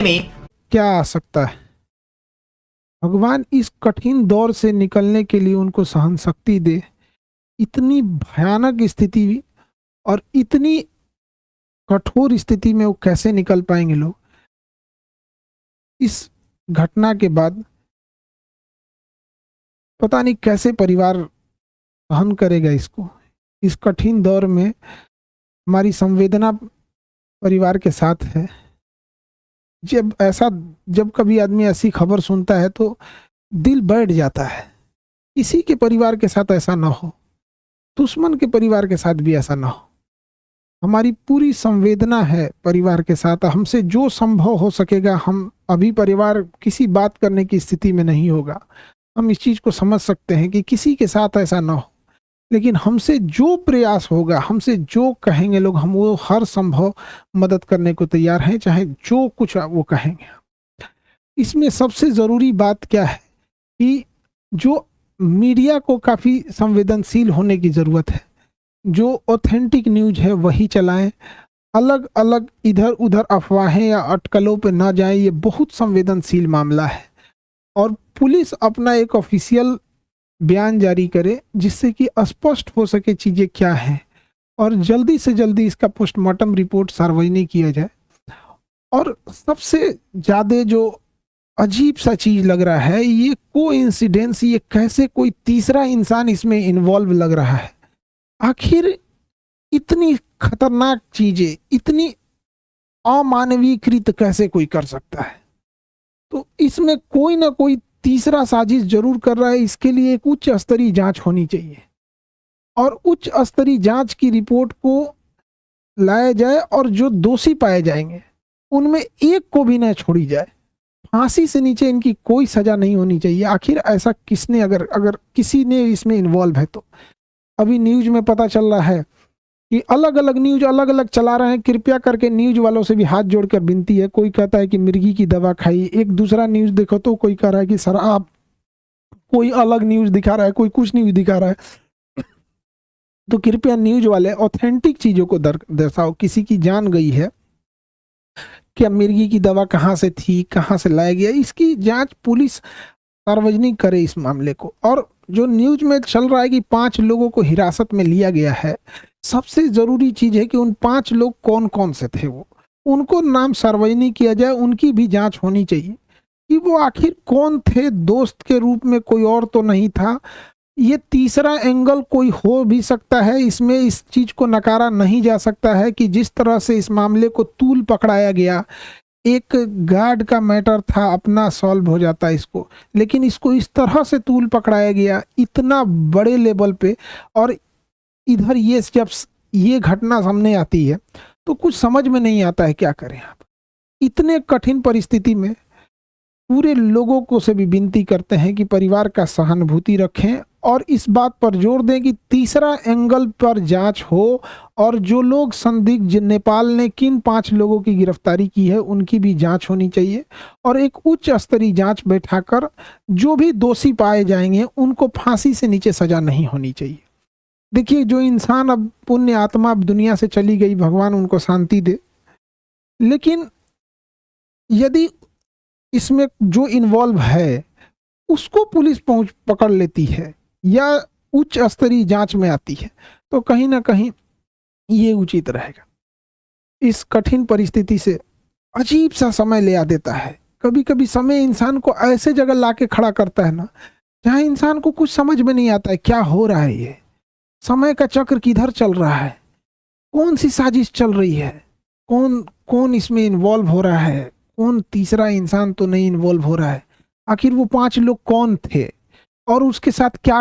में क्या आ सकता है। भगवान इस कठिन दौर से निकलने के लिए उनको सहन शक्ति दे। इतनी भयानक स्थिति और इतनी कठोर स्थिति में वो कैसे निकल पाएंगे लोग। इस घटना के बाद पता नहीं कैसे परिवार सहन करेगा इसको। इस कठिन दौर में हमारी संवेदना परिवार के साथ है। जब कभी आदमी ऐसी खबर सुनता है तो दिल बैठ जाता है। किसी के परिवार के साथ ऐसा ना हो, दुश्मन के परिवार के साथ भी ऐसा ना हो। हमारी पूरी संवेदना है परिवार के साथ। हमसे जो संभव हो सकेगा, हम अभी परिवार किसी बात करने की स्थिति में नहीं होगा, हम इस चीज को समझ सकते हैं कि किसी के साथ ऐसा ना हो, लेकिन हमसे जो प्रयास होगा, हमसे जो कहेंगे लोग, हम वो हर संभव मदद करने को तैयार हैं, चाहे जो कुछ वो कहेंगे। इसमें सबसे जरूरी बात क्या है कि जो मीडिया को काफी संवेदनशील होने की जरूरत है। जो ऑथेंटिक न्यूज है वही चलाएं। अलग अलग इधर उधर अफवाहें या अटकलों पे ना जाए। ये बहुत संवेदनशील मामला है और पुलिस अपना एक ऑफिशियल बयान जारी करे जिससे कि स्पष्ट हो सके चीजें क्या हैं और जल्दी से जल्दी इसका पोस्टमार्टम रिपोर्ट सार्वजनिक किया जाए। और सबसे ज्यादा जो अजीब सा चीज लग रहा है, ये कोइंसिडेंस, ये कैसे कोई तीसरा इंसान इसमें इन्वॉल्व लग रहा है। आखिर इतनी खतरनाक चीजें इतनी अमानवीकृत कैसे कोई कर सकता है। तो इसमें कोई ना कोई तीसरा साजिश जरूर कर रहा है। इसके लिए एक उच्च स्तरीय जांच होनी चाहिए और उच्च स्तरीय जांच की रिपोर्ट को लाया जाए और जो दोषी पाए जाएंगे उनमें एक को भी न छोड़ी जाए। फांसी से नीचे इनकी कोई सजा नहीं होनी चाहिए। आखिर ऐसा किसने, अगर किसी ने इसमें इन्वॉल्व है तो। अभी न्यूज में पता चल रहा है कि अलग अलग न्यूज अलग अलग चला रहे हैं। कृपया करके न्यूज वालों से भी हाथ जोड़कर विनती है। कोई कहता है कि मिर्गी की दवा खाई, एक दूसरा न्यूज देखो तो कोई कह रहा है कि शराब, कोई अलग न्यूज दिखा रहा है, कोई कुछ न्यूज दिखा रहा है। तो कृपया न्यूज वाले ऑथेंटिक चीजों को दर्शाओ। किसी की जान गई है, क्या मिर्गी की दवा कहाँ से थी, कहाँ से लाया गया, इसकी जांच पुलिस सार्वजनिक करे इस मामले को। और जो न्यूज में चल रहा है कि 5 लोगों को हिरासत में लिया गया है, सबसे जरूरी चीज है कि उन 5 लोग कौन कौन से थे, वो उनको नाम सार्वजनिक किया जाए। उनकी भी जांच होनी चाहिए कि वो आखिर कौन थे। दोस्त के रूप में कोई और तो नहीं था। ये तीसरा एंगल कोई हो भी सकता है इसमें। इस चीज को नकारा नहीं जा सकता है कि जिस तरह से इस मामले को तूल पकड़ाया गया, एक गार्ड का मैटर था, अपना सॉल्व हो जाता इसको, लेकिन इसको इस तरह से तूल पकड़ाया गया इतना बड़े लेवल पे। और इधर ये जब ये घटना सामने आती है तो कुछ समझ में नहीं आता है क्या करें आप। इतने कठिन परिस्थिति में पूरे लोगों को से भी विनती करते हैं कि परिवार का सहानुभूति रखें और इस बात पर जोर दें कि तीसरा एंगल पर जांच हो और जो लोग संदिग्ध, नेपाल ने किन 5 लोगों की गिरफ्तारी की है उनकी भी जांच होनी चाहिए और एक उच्च स्तरीय जांच बैठाकर जो भी दोषी पाए जाएंगे उनको फांसी से नीचे सजा नहीं होनी चाहिए। देखिए, जो इंसान अब पुण्य आत्मा अब दुनिया से चली गई, भगवान उनको शांति दे, लेकिन यदि इसमें जो इन्वॉल्व है उसको पुलिस पकड़ लेती है या उच्च स्तरीय जांच में आती है तो कहीं ना कहीं ये उचित रहेगा। इस कठिन परिस्थिति से अजीब सा समय ले आ देता है। कभी कभी समय इंसान को ऐसे जगह लाके खड़ा करता है ना, जहां इंसान को कुछ समझ में नहीं आता है क्या हो रहा है। ये समय का चक्र किधर चल रहा है, कौन सी साजिश चल रही है, कौन कौन इसमें इन्वॉल्व हो रहा है, कौन तीसरा इंसान तो नहीं इन्वॉल्व हो रहा है। आखिर वो 5 लोग कौन थे और उसके साथ क्या